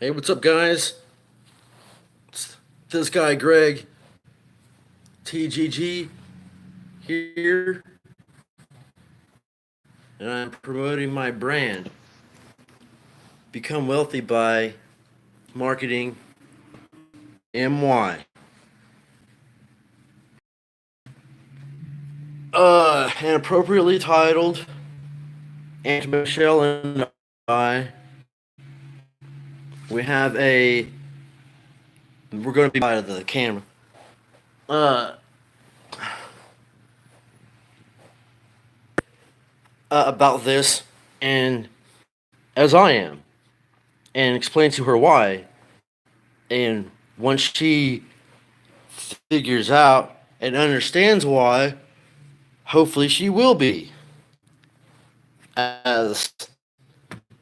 Hey, what's up, guys? It's this guy, Greg, TGG, here, and I'm promoting my brand. Become wealthy by marketing MY. And appropriately titled Aunt Michelle and I. We have a. We're going to be by the camera. Uh, about this, and as I am, and explain to her why. And once she figures out and understands why, hopefully she will be as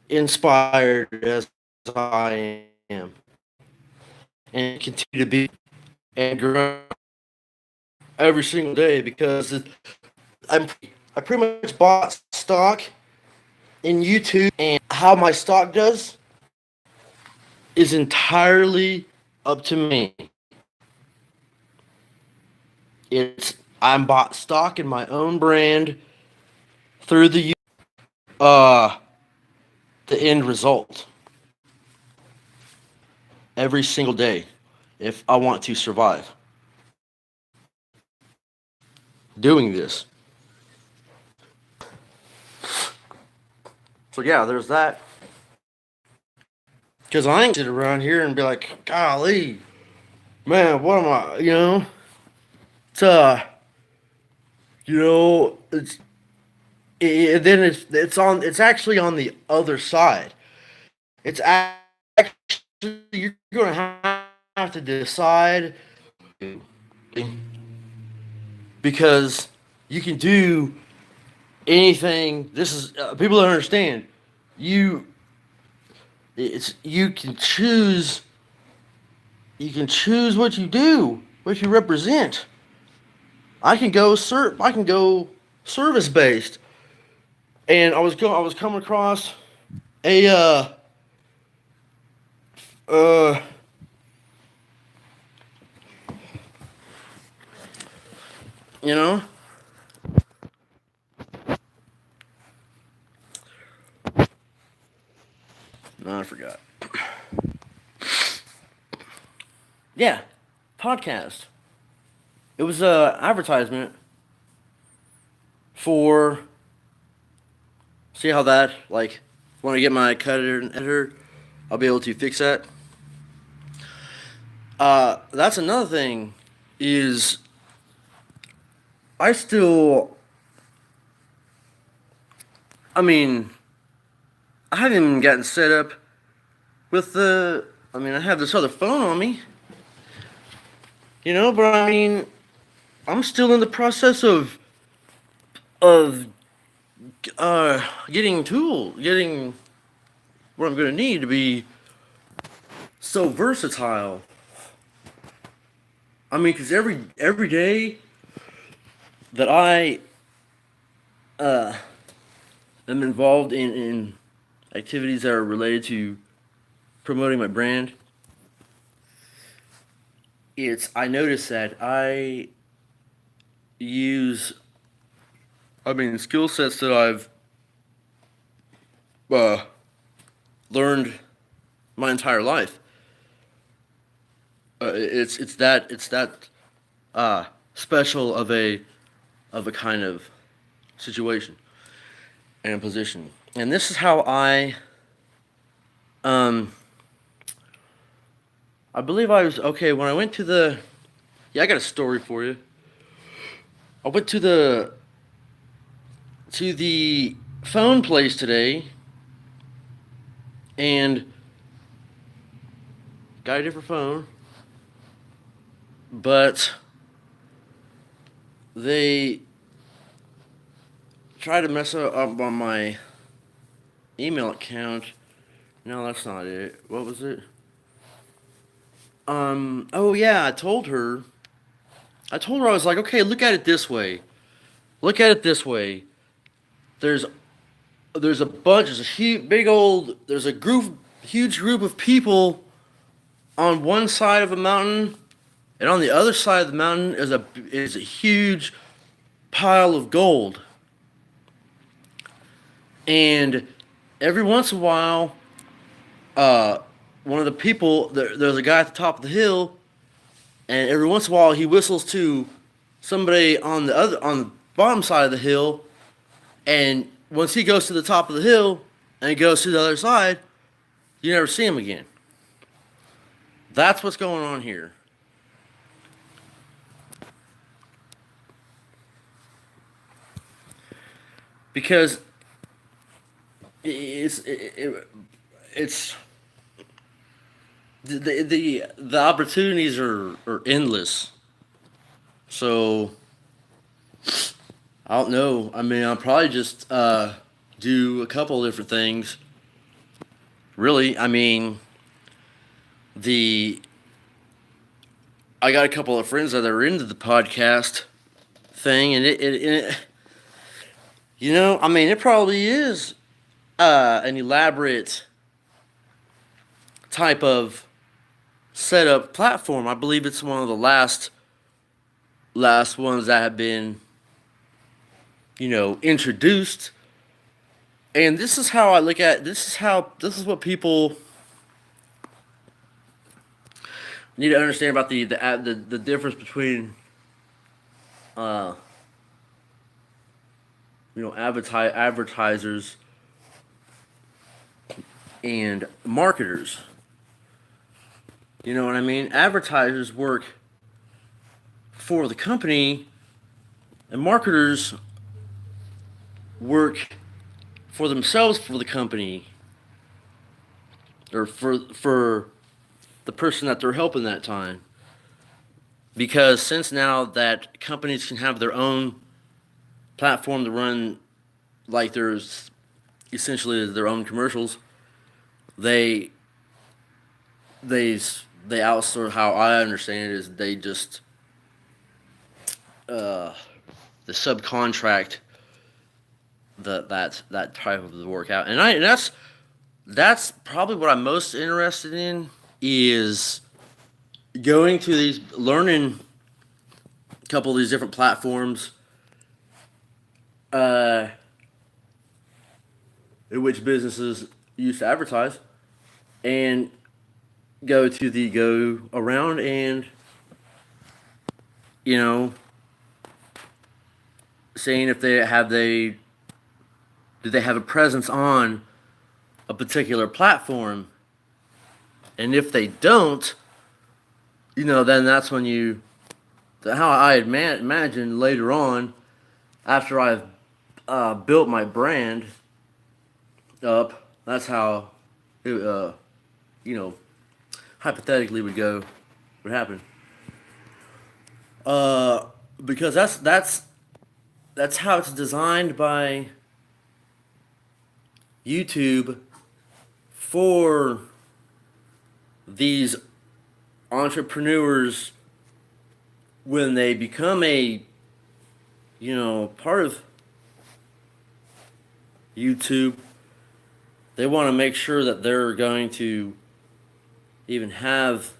inspired as I am and continue to be and grow every single day because I pretty much bought stock in YouTube, and how my stock does is entirely up to me. It's I'm bought stock in my own brand through uh the end result every single day if I want to survive doing this. So yeah, there's that. Because I ain't sit around here and be like, golly, man, what am I? It's it's then it's actually on the other side. It's actually you're gonna have to decide because you can do anything. This is people don't understand. You it's you can choose. You can choose what you do, what you represent. I can go service based, and I was coming across a uh you know no, I forgot. Yeah, podcast. It was a advertisement for. See how that like when I get my cutter and editor, I'll be able to fix that. That's another thing. Is I still. I mean, I haven't even gotten set up with the. I mean, I have this other phone on me. But I mean, I'm still in the process of getting what I'm gonna need to be so versatile. I mean, because every day that I uh, am involved in activities that are related to promoting my brand, it's I notice that use I mean skill sets that I've uh, learned my entire life. It's that special of a kind of situation and position. And this is how um I believe I was okay when I went to the yeah, I got a story for you. I went to the phone place today and got a different phone, but they tried to mess up on my email account. No, that's not it. What was it? Oh yeah, I told her I was like, okay, look at it this way. Look at it this way. There's there's a bunch. There's a huge, big old. There's a group, huge group of people on one side of a mountain, and on the other side of the mountain is a huge pile of gold. And every once in a while, uh, one of the people there's a guy at the top of the hill, and every once in a while he whistles to somebody on the bottom side of the hill, and once he goes to the top of the hill and he goes to the other side, you never see him again. That's what's going on here. Because it's the opportunities are endless. So I don't know. I mean, I'll probably just do a couple of different things. Really, I mean, the I got a couple of friends that are into the podcast thing, and I mean, it probably is an elaborate type of setup platform. I believe it's one of the last ones that have been, introduced. And this is how I look at this is what people need to understand about the difference between advertisers and marketers. You know what I mean? Advertisers work for the company, and marketers work for themselves for the company, or for the person that they're helping that time. Because since now that companies can have their own platform to run, like there's essentially their own commercials, they outsource. How I understand it is they just the subcontract that type of the workout, and that's probably what I'm most interested in, is going to these, learning a couple of these different platforms in which businesses used to advertise, and go around and seeing if do they have a presence on a particular platform, and if they don't, then that's when how I imagine later on, after I've built my brand up, that's how it, hypothetically would happen. Because that's how it's designed by YouTube for these entrepreneurs when they become a part of YouTube. They want to make sure that they're going to even have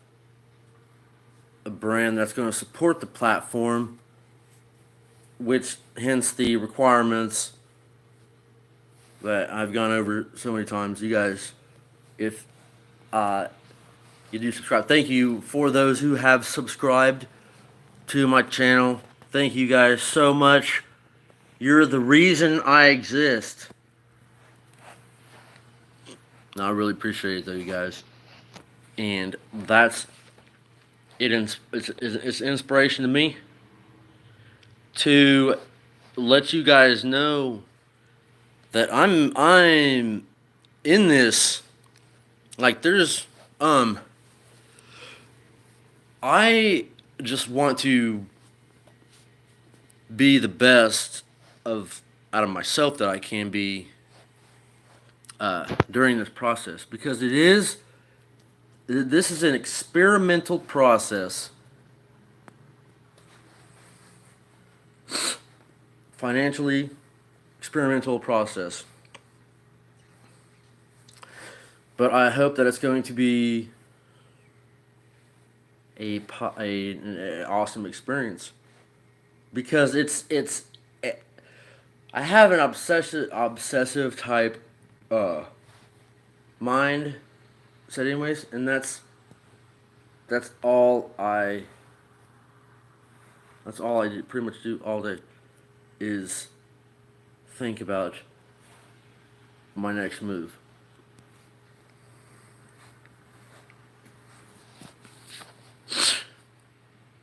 a brand that's going to support the platform, which hence the requirements that I've gone over so many times. You guys, if you do subscribe, thank you for those who have subscribed to my channel. Thank you guys so much. You're the reason I exist. I really appreciate it, though, you guys. And that's it. It's inspiration to me to let you guys know that I'm in this. Like, there's I just want to be the best out of myself that I can be during this process, because this is an experimental process, financially experimental process. But I hope that it's going to be an awesome experience because it's I have an obsessive type uh mind set anyways, and that's all I do, pretty much do all day is think about my next move.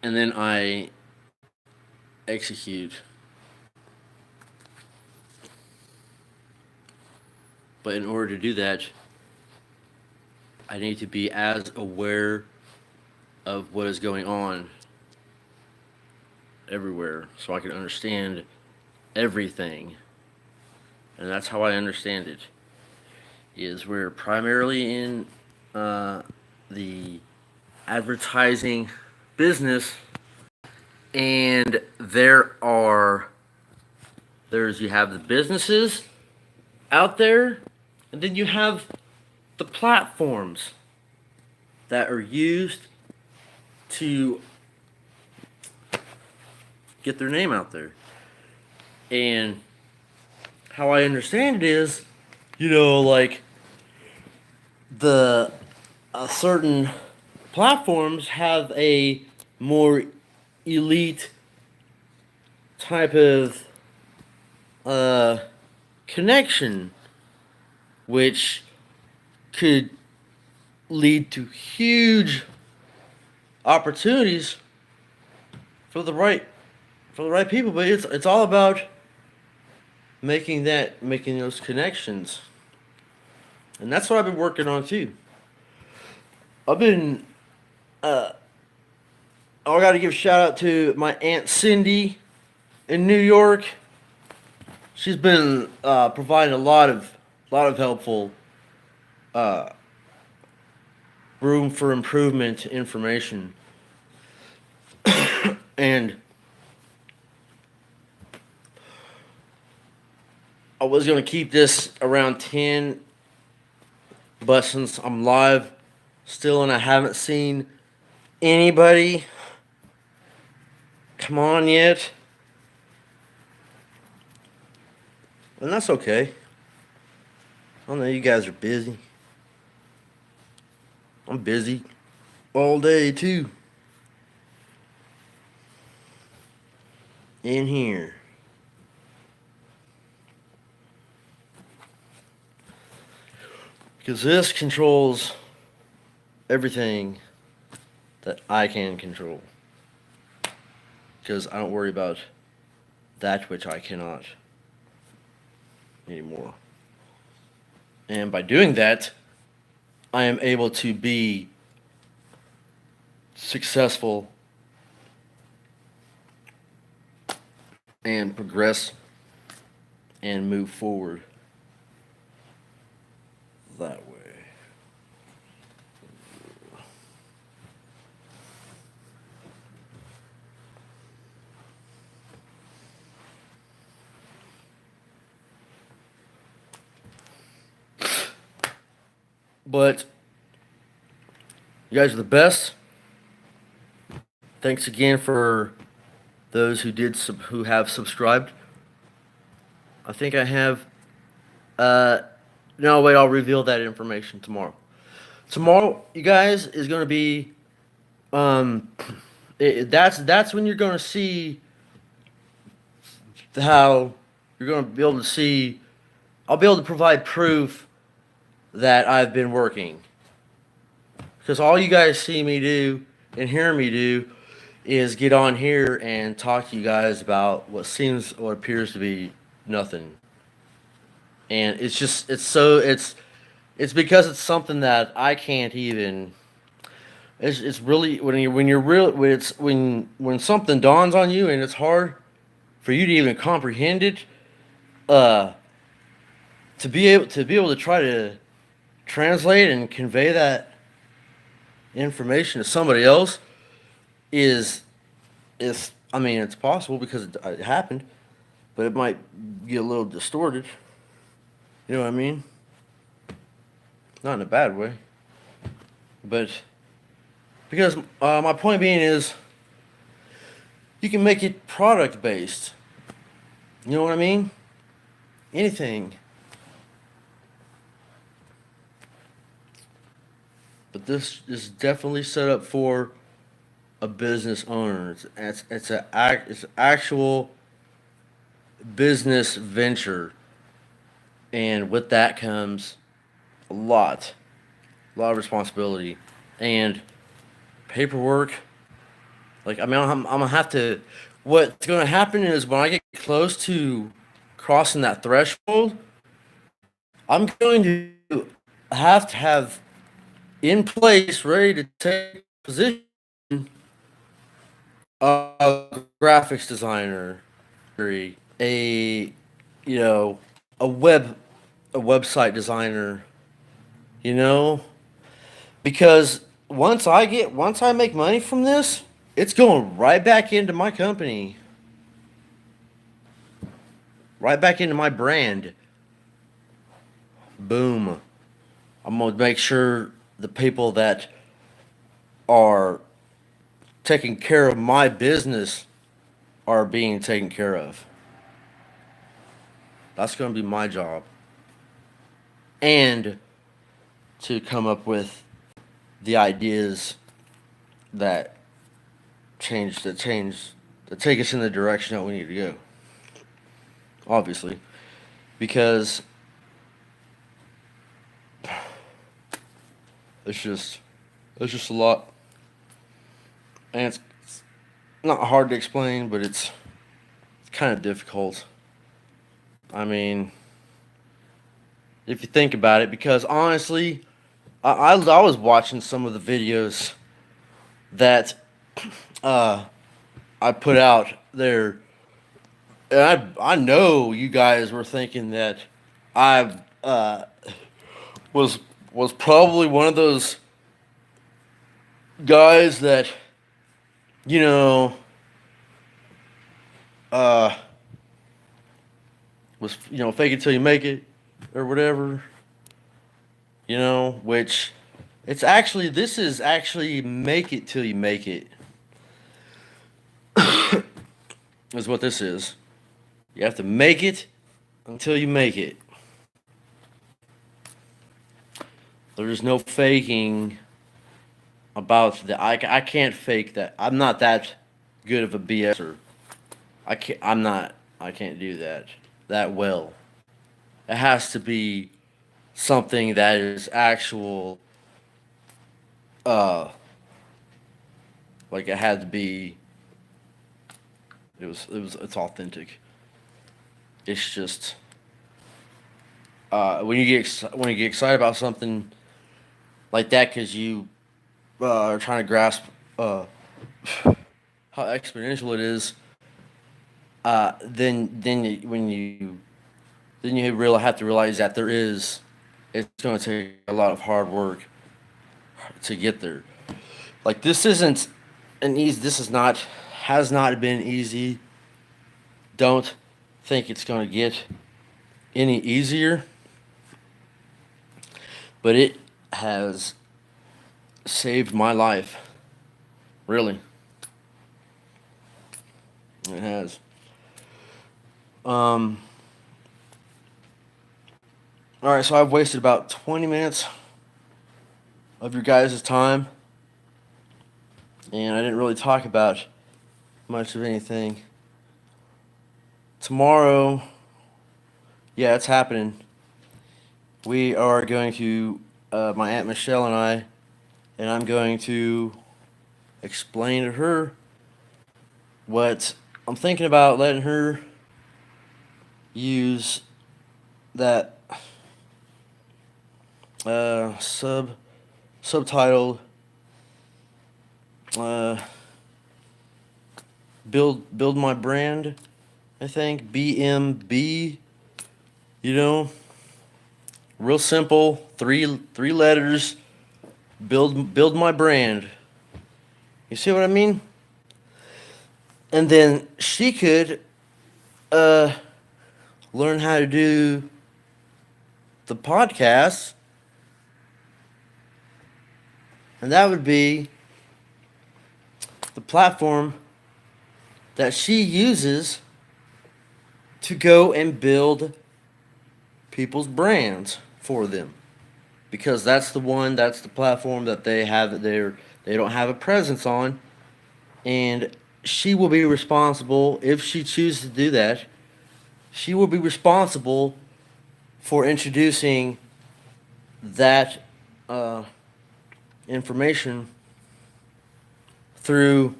And then I execute. But in order to do that, I need to be as aware of what is going on everywhere so I can understand everything. And that's how I understand it. Is we're primarily in the advertising business, and there's you have the businesses out there, and then you have the platforms that are used to get their name out there. And how I understand it is, like the certain platforms have a more elite type of connection, which could lead to huge opportunities for the right people. But it's all about making those connections, and that's what I've been working on too. I've been I got to give a shout out to my Aunt Cindy in New York. She's been providing a lot of helpful room for improvement information, and I was gonna keep this around 10, but since I'm live still and I haven't seen anybody come on yet, and that's okay. I know you guys are busy. I'm busy all day too. In here. Because this controls everything that I can control. Because I don't worry about that which I cannot anymore. And by doing that, I am able to be successful and progress and move forward that way. But you guys are the best. Thanks again for those who have subscribed. I think I have. No, wait. I'll reveal that information tomorrow. Tomorrow, you guys, is going to be. Um, that's when you're going to see how you're going to be able to see. I'll be able to provide proof that I've been working. Because all you guys see me do and hear me do is get on here and talk to you guys about what appears to be nothing. And it's because it's something that I can't even. It's really when something dawns on you and it's hard for you to even comprehend it, uh, to be able to try to translate and convey that information to somebody else is I mean, it's possible because it happened, but it might get a little distorted. You know what I mean? not in a bad way, but because my point being is you can make it product based. You know what I mean? Anything. But this is definitely set up for a business owner. It's an actual business venture, and with that comes a lot of responsibility and paperwork. Like I mean, I'm gonna have to. What's gonna happen is when I get close to crossing that threshold, I'm going to have to have in place, ready to take position, a graphics designer, a you know a website designer, you know, because once I make money from this, it's going right back into my company, right back into my brand. Boom. I'm gonna make sure the people that are taking care of my business are being taken care of. That's gonna be my job. And to come up with the ideas that that take us in the direction that we need to go. Obviously, because it's just it's just a lot, and it's not hard to explain, but it's kind of difficult. I mean, if you think about it, because honestly, I was watching some of the videos that uh, I put out there, and I know you guys were thinking that I was was probably one of those guys that you know uh, was fake it till you make it or whatever, which this is actually make it till you make it is what this is. You have to make it until you make it. There's no faking about the I can't fake that. I'm not that good of a BSer. I can't do that well. It has to be something that is actual uh like it had to be it's authentic. It's just when you get excited about something like that because you are trying to grasp uh how exponential it is, then you really have to realize that it's going to take a lot of hard work to get there. Like this isn't an easy. This is not has not been easy. Don't think it's going to get any easier, but it has saved my life. Really, it has. Um. All right, so I've wasted about 20 minutes of your guys' time, and I didn't really talk about much of anything. Tomorrow, yeah, it's happening. We are going to, my Aunt Michelle and I'm going to explain to her what I'm thinking about letting her use that subtitled uh, build my brand. I think BMB. Real simple. Three letters. Build my brand. You see what I mean? And then she could learn how to do the podcast And that would be the platform that she uses to go and build people's brands for them, because that's the platform that they don't have a presence on, and she will be responsible if she chooses to do that. She will be responsible for introducing that uh, information through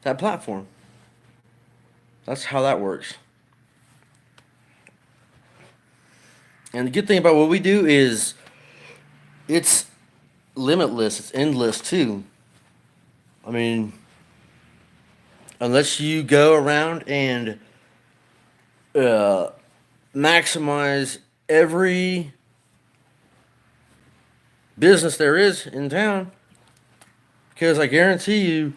that platform. That's how that works. And the good thing about what we do is it's limitless, it's endless too. I mean, unless you go around and uh, maximize every business there is in town, because I guarantee you,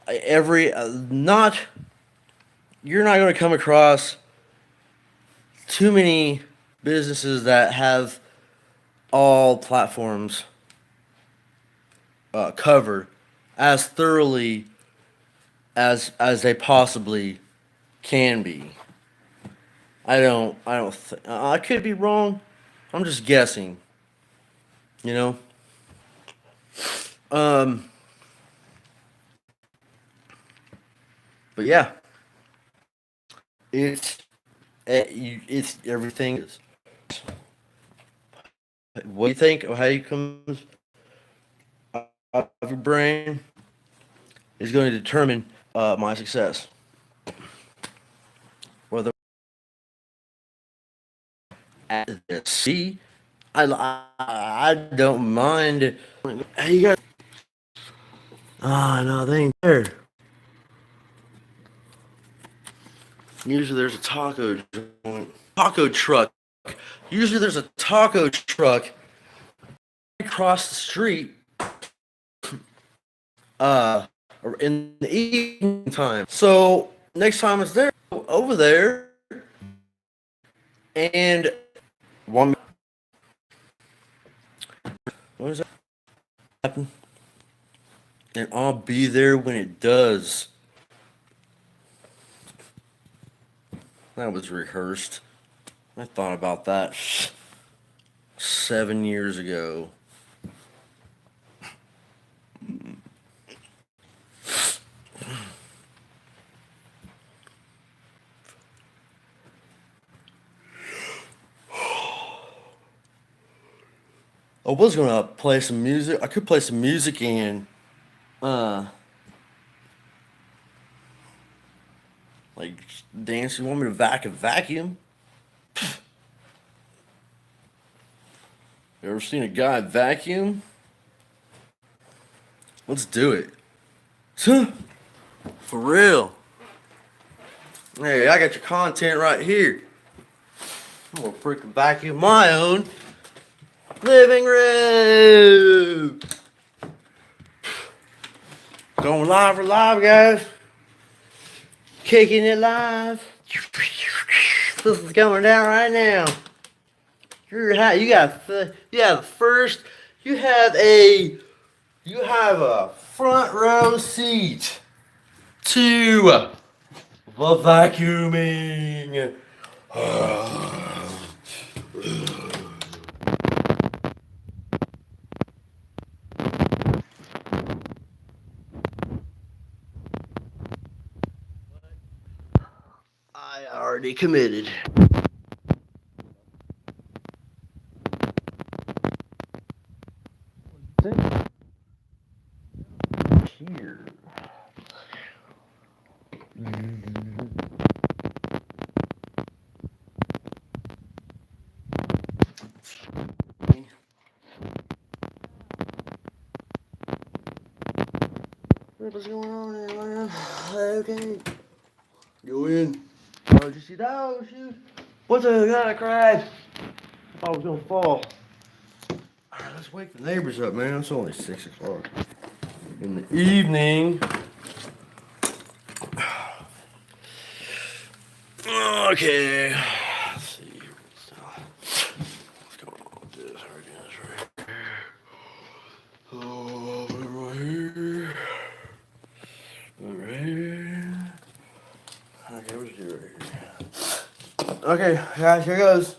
every not you're not going to come across too many businesses that have all platforms covered as thoroughly as they possibly can be. I could be wrong. I'm just guessing. You know. Um. But yeah, it's it's everything is. What do you think of how you comes out of your brain is going to determine my success. Whether at the sea, I don't mind. Hey, you guys. Ah, no, they ain't there. Usually there's a taco joint, taco truck. Usually there's a taco truck across the street. Uh, in the evening time. So next time it's there, over there, and one. What does that happen? And I'll be there when it does. That was rehearsed. I thought about that 7 years ago. I was gonna play some music. I could play some music and uh like dance. You want me to vacuum? You ever seen a guy vacuum? Let's do it. For real. Hey, I got your content right here. I'm gonna freaking vacuum my own living room. Going live for live, guys. Kicking it live. This is going down right now. You have a front row seat to the vacuuming. I already committed. Here. What's going on here, man? Okay. Go in. Oh, did you see that? Oh, shoot. What the God, crab? I was gonna fall. Alright, let's wake the neighbors up, man. It's only 6 o'clock in the evening. Okay. Let's see. What's going on with this? Right. Okay, guys, here goes.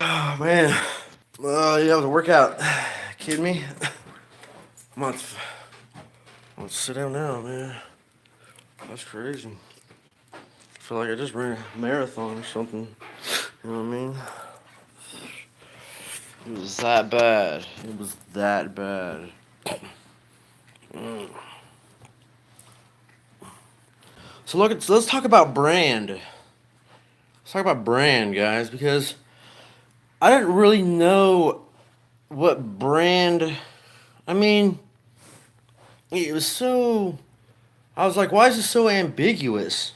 Oh man, well, you have to work out. Kidding me? I'm on let's sit down now, man. That's crazy. I feel like I just ran a marathon or something. You know what I mean? It was that bad. It was that bad. So let's talk about brand. Let's talk about brand, guys, because I didn't really know what brand. I mean, it was so. I was like, why is this so ambiguous?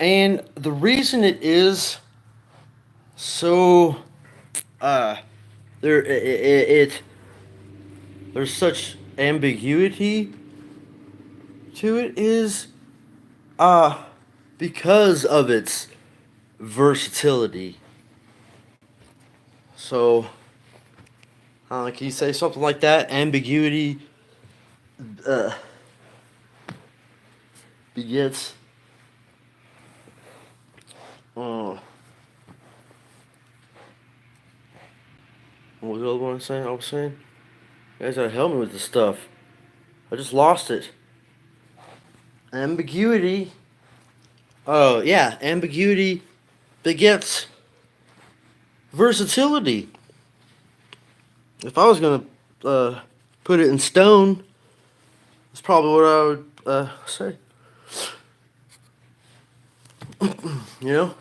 And the reason it is so, uh, it there's such ambiguity to it is, uh, because of its versatility. So, can you say something like that? Ambiguity, uh, begets. Uh, what was the other one saying? I was saying, you guys gotta help me with this stuff. I just lost it. Ambiguity. Oh yeah, ambiguity begets versatility. If I was gonna put it in stone, that's probably what I would say. You know,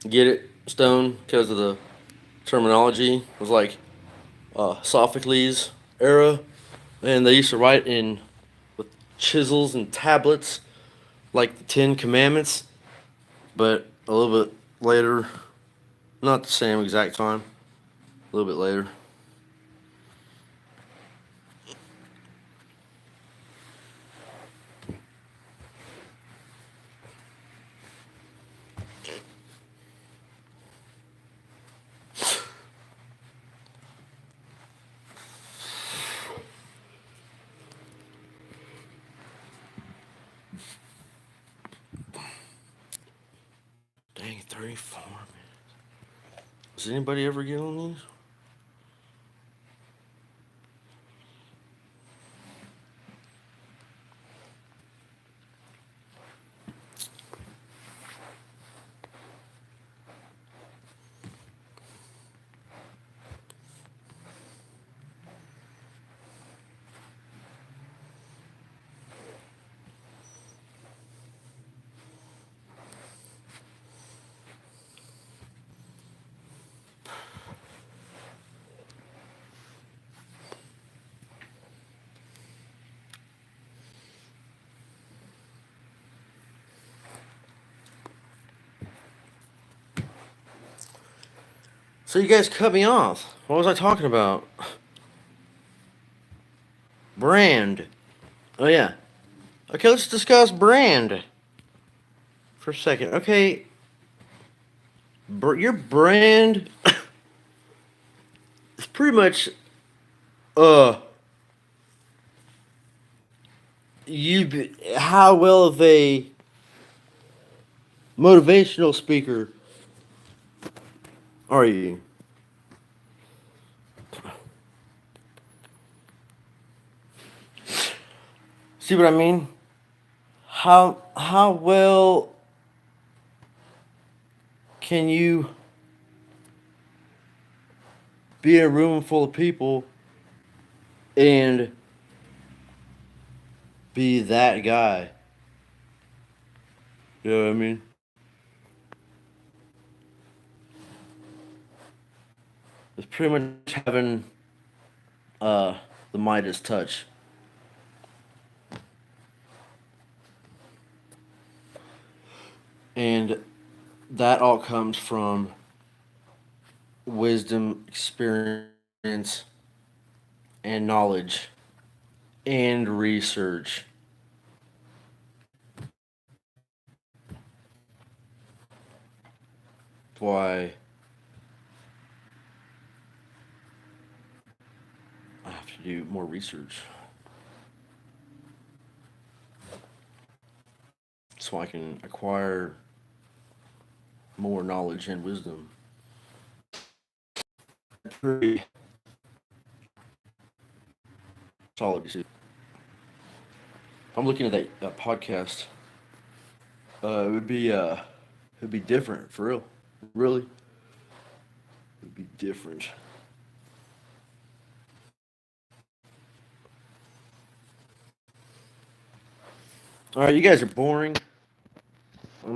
get it stone because of the terminology. It was like Sophocles era, and they used to write in with chisels and tablets like the Ten Commandments, but a little bit later, not the same exact time, a little bit later. Dang, 34 minutes. Does anybody ever get on these? So you guys cut me off. What was I talking about? Brand. Oh yeah. Okay, let's discuss brand for a second. Okay, your brand is pretty much uh how well of a motivational speaker are you? See what I mean? How well can you be in a room full of people and be that guy? You know what I mean? It's pretty much having uh the Midas touch. And that all comes from wisdom, experience, and knowledge and research. Why I have to do more research so I can acquire more knowledge and wisdom. Pretty solid decision. I'm looking at that podcast. It'd be different for real. Really, it'd be different. All right, you guys are boring.